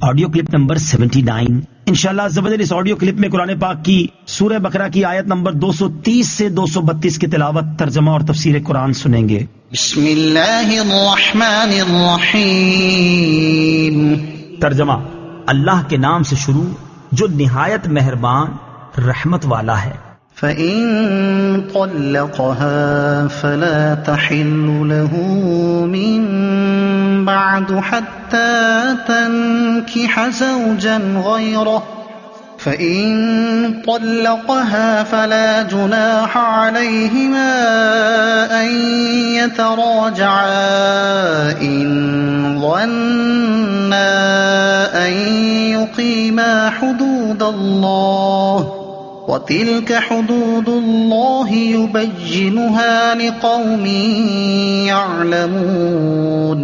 Audio clip number 79۔ انشاءاللہ زبردست اس audio clip میں قرآن پاک کی سورہ بقرہ کی آیت نمبر 230 سے 232 کی تلاوت، ترجمہ اور تفسیر قرآن سنیں گے۔ بسم اللہ الرحمن الرحیم۔ ترجمہ: اللہ کے نام سے شروع جو نہایت مہربان رحمت والا ہے۔ فَإِن طَلَّقَهَا فَلَا تَحِلُّ لَهُ مِن بَعْدُ حَتَّى تَنكِحَ زَوْجًا غَيْرَهُ فَإِن طَلَّقَهَا فَلَا جُنَاحَ عَلَيْهِمَا أَن يَتَرَاجَعَا إِن ظَنَّا أَن يُقِيمَا حُدُودَ اللَّهِ وَتِلْكَ حُدُودُ اللَّهِ يُبَيِّنُهَا لِقَوْمٍ يَعْلَمُونَ۔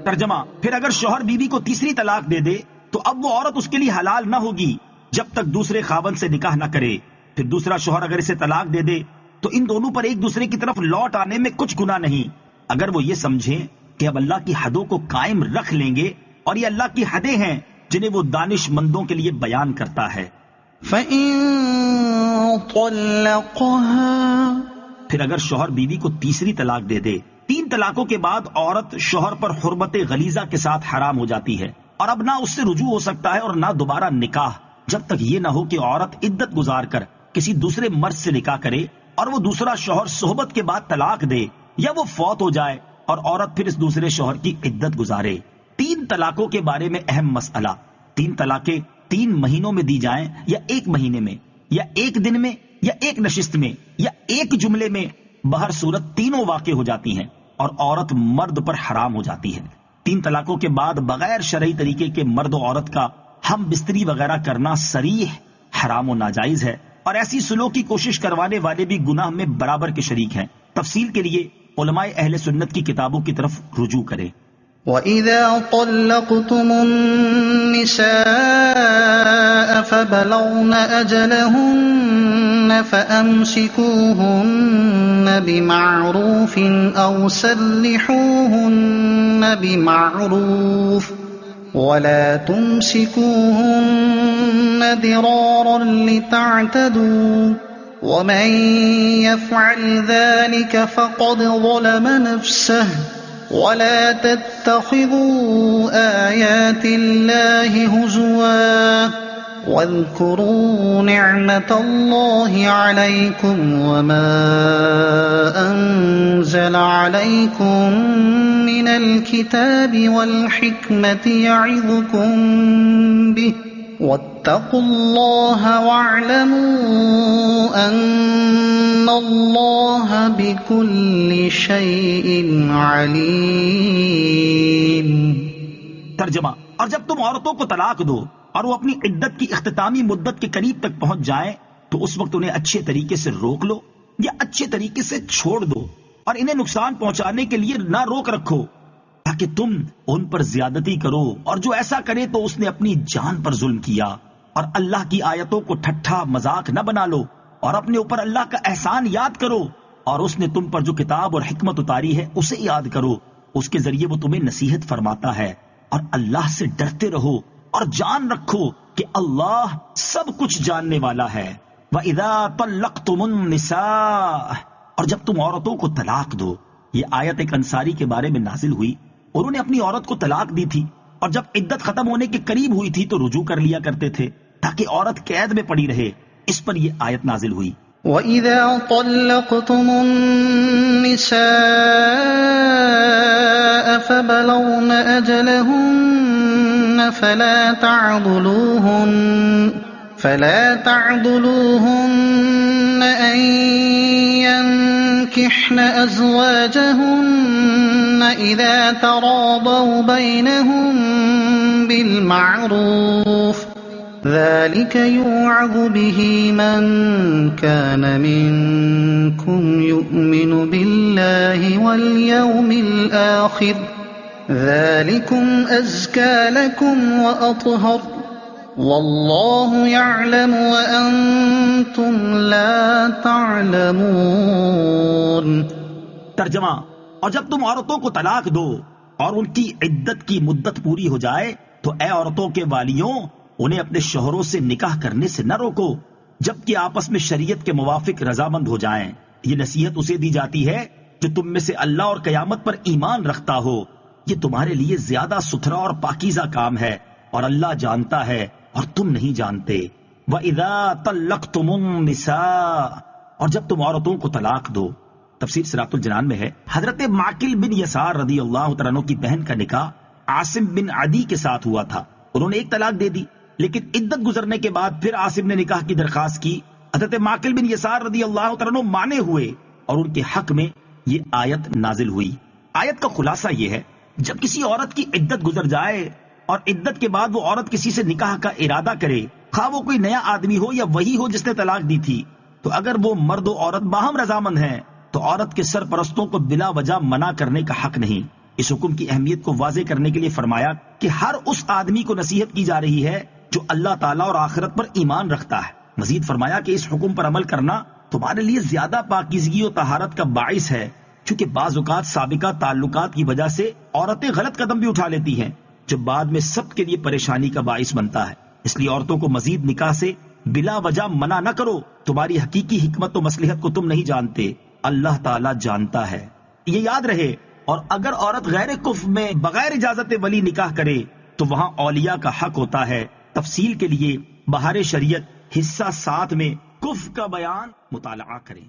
ترجمہ: پھر اگر شوہر بیوی کو تیسری طلاق دے دے تو اب وہ عورت اس کے لیے حلال نہ ہوگی جب تک دوسرے خاوند سے نکاح نہ کرے۔ پھر دوسرا شوہر اگر اسے طلاق دے دے تو ان دونوں پر ایک دوسرے کی طرف لوٹ آنے میں کچھ گناہ نہیں، اگر وہ یہ سمجھیں کہ اب اللہ کی حدوں کو قائم رکھ لیں گے، اور یہ اللہ کی حدیں ہیں جنہیں وہ دانش مندوں کے لیے بیان کرتا ہے۔ فَإِن طَلَّقَهَا، پھر اگر شوہر بیوی کو تیسری طلاق دے دے، 3 طلاقوں کے بعد عورت شوہر پر حرمت غلیظہ کے ساتھ حرام ہو جاتی ہے، اور اب نہ اس سے رجوع ہو سکتا ہے اور نہ دوبارہ نکاح، جب تک یہ نہ ہو کہ عورت عدت گزار کر کسی دوسرے مرد سے نکاح کرے اور وہ دوسرا شوہر صحبت کے بعد طلاق دے، یا وہ فوت ہو جائے اور عورت پھر اس دوسرے شوہر کی عدت گزارے۔ 3 طلاقوں کے بارے میں اہم مسئلہ: 3 طلاقیں 3 مہینوں میں دی جائیں یا 1 مہینے میں، یا 1 دن میں، یا 1 نشست میں، یا 1 جملے میں، بہر صورت تینوں واقع ہو جاتی ہیں اور عورت مرد پر حرام ہو جاتی ہے۔ 3 طلاقوں کے بعد بغیر شرعی طریقے کے مرد و عورت کا ہم بستری وغیرہ کرنا صریح حرام و ناجائز ہے، اور ایسی سلوک کی کوشش کروانے والے بھی گناہ میں برابر کے شریک ہیں۔ تفصیل کے لیے علماء اہل سنت کی کتابوں کی طرف رجوع کریں۔ وَإِذَا طَلَّقْتُمُ النِّسَاءَ فَبَلَغْنَ أَجَلَهُنَّ فَأَمْسِكُوهُنَّ بِمَعْرُوفٍ أَوْ سَرِّحُوهُنَّ بِمَعْرُوفٍ وَلَا تُمْسِكُوهُنَّ ضِرَارًا لِتَعْتَدُوا وَمَن يَفْعَلْ ذَلِكَ فَقَدْ ظَلَمَ نَفْسَهُ وَلَا تَتَّخِذُوا آيَاتِ اللَّهِ هُزُوًا وَاذْكُرُوا نِعْمَةَ اللَّهِ عَلَيْكُمْ وَمَا أَنزَلَ عَلَيْكُمْ مِنَ الْكِتَابِ وَالْحِكْمَةِ يَعِظُكُمْ بِهِ وَاتَّقُوا اللَّهَ وَاعْلَمُوا أَنَّ اللَّهَ بِكُلِّ شَيْءٍ عَلِيمٌ۔ ترجمہ: اور جب تم عورتوں کو طلاق دو اور وہ اپنی عدت کی اختتامی مدت کے قریب تک پہنچ جائیں تو اس وقت انہیں اچھے طریقے سے روک لو یا اچھے طریقے سے چھوڑ دو، اور انہیں نقصان پہنچانے کے لیے نہ روک رکھو تاکہ تم ان پر زیادتی کرو، اور جو ایسا کرے تو اس نے اپنی جان پر ظلم کیا۔ اور اللہ کی آیتوں کو ٹھٹھا مذاق نہ بنا لو، اور اپنے اوپر اللہ کا احسان یاد کرو، اور اس نے تم پر جو کتاب اور حکمت اتاری ہے اسے یاد کرو، اس کے ذریعے وہ تمہیں نصیحت فرماتا ہے، اور اللہ سے ڈرتے رہو اور جان رکھو کہ اللہ سب کچھ جاننے والا ہے۔ وَإِذَا طَلَّقْتُمُ النِّسَاءَ، اور جب تم عورتوں کو طلاق دو۔ یہ آیت ایک انصاری کے بارے میں نازل ہوئی، انہوں نے اپنی عورت کو طلاق دی تھی، اور جب عدت ختم ہونے کے قریب ہوئی تھی تو رجوع کر لیا کرتے تھے تاکہ عورت قید میں پڑی رہے۔ اس پر یہ آیت نازل ہوئی۔ وَإِذَا طَلَّقْتُمُ النِّسَاءَ فَبَلَغْنَ أَجَلَهُنَّ فَلَا تَعْضُلُوهُنَّ أَن يَنكِحْنَ أَزْوَاجَهُنَّ إِذَا تَرَاضَوْا بَيْنَهُم بِالْمَعْرُوفِ ذَلِكَ يُوعَظُ بِهِ مَن كَانَ مِنكُمْ يُؤْمِنُ بِاللَّهِ وَالْيَوْمِ الْآخِرِ ذَلِكُمْ أَزْكَىٰ لَكُمْ وَأَطْهَرُ وَاللَّهُ يَعْلَمُ وَأَنتُمْ لَا تَعْلَمُونَ۔ ترجمہ: اور جب تم عورتوں کو طلاق دو اور ان کی عدت کی مدت پوری ہو جائے تو اے عورتوں کے والیوں، انہیں اپنے شوہروں سے نکاح کرنے سے نہ روکو جبکہ آپس میں شریعت کے موافق رضامند ہو جائیں۔ یہ نصیحت اسے دی جاتی ہے جو تم میں سے اللہ اور قیامت پر ایمان رکھتا ہو۔ یہ تمہارے لیے زیادہ ستھرا اور پاکیزہ کام ہے، اور اللہ جانتا ہے اور تم نہیں جانتے۔ وَإِذَا طَلَّقْتُمُ النِّسَاءَ، اور جب تم عورتوں کو طلاق دو۔ تفسیر صراط الجنان میں ہے حضرت معقل بن یسار رضی اللہ تعالیٰ عنہ کی بہن کا نکاح عاصم بن عدی کے ساتھ ہوا تھا۔ انہوں نے ایک طلاق دے دی، لیکن عدت گزرنے کے بعد پھر عاصم نے نکاح کی درخواست کی۔ حضرت معقل بن یسار رضی اللہ تعالیٰ عنہ مانے ہوئے اور ان کے حق میں یہ آیت نازل ہوئی۔ آیت کا خلاصہ یہ ہے، جب کسی عورت کی عدت گزر جائے اور عدت کے بعد وہ عورت کسی سے نکاح کا ارادہ کرے، خواہ وہ کوئی نیا آدمی ہو یا وہی ہو جس نے طلاق دی تھی، تو اگر وہ مرد و عورت باہم رضامند ہیں تو عورت کے سرپرستوں کو بلا وجہ منع کرنے کا حق نہیں۔ اس حکم کی اہمیت کو واضح کرنے کے لیے فرمایا کہ ہر اس آدمی کو نصیحت کی جا رہی ہے جو اللہ تعالیٰ اور آخرت پر ایمان رکھتا ہے۔ مزید فرمایا کہ اس حکم پر عمل کرنا تمہارے لیے زیادہ پاکیزگی و طہارت کا باعث ہے، چونکہ بعض اوقات سابقہ تعلقات کی وجہ سے عورتیں غلط قدم بھی اٹھا لیتی ہیں جو بعد میں سب کے لیے پریشانی کا باعث بنتا ہے۔ اس لیے عورتوں کو مزید نکاح سے بلا وجہ منع نہ کرو، تمہاری حقیقی حکمت و مصلحت کو تم نہیں جانتے، اللہ تعالیٰ جانتا ہے۔ یہ یاد رہے، اور اگر عورت غیر کفر میں بغیر اجازت ولی نکاح کرے تو وہاں اولیاء کا حق ہوتا ہے۔ تفصیل کے لیے بہار شریعت حصہ 7 میں کفر کا بیان مطالعہ کریں۔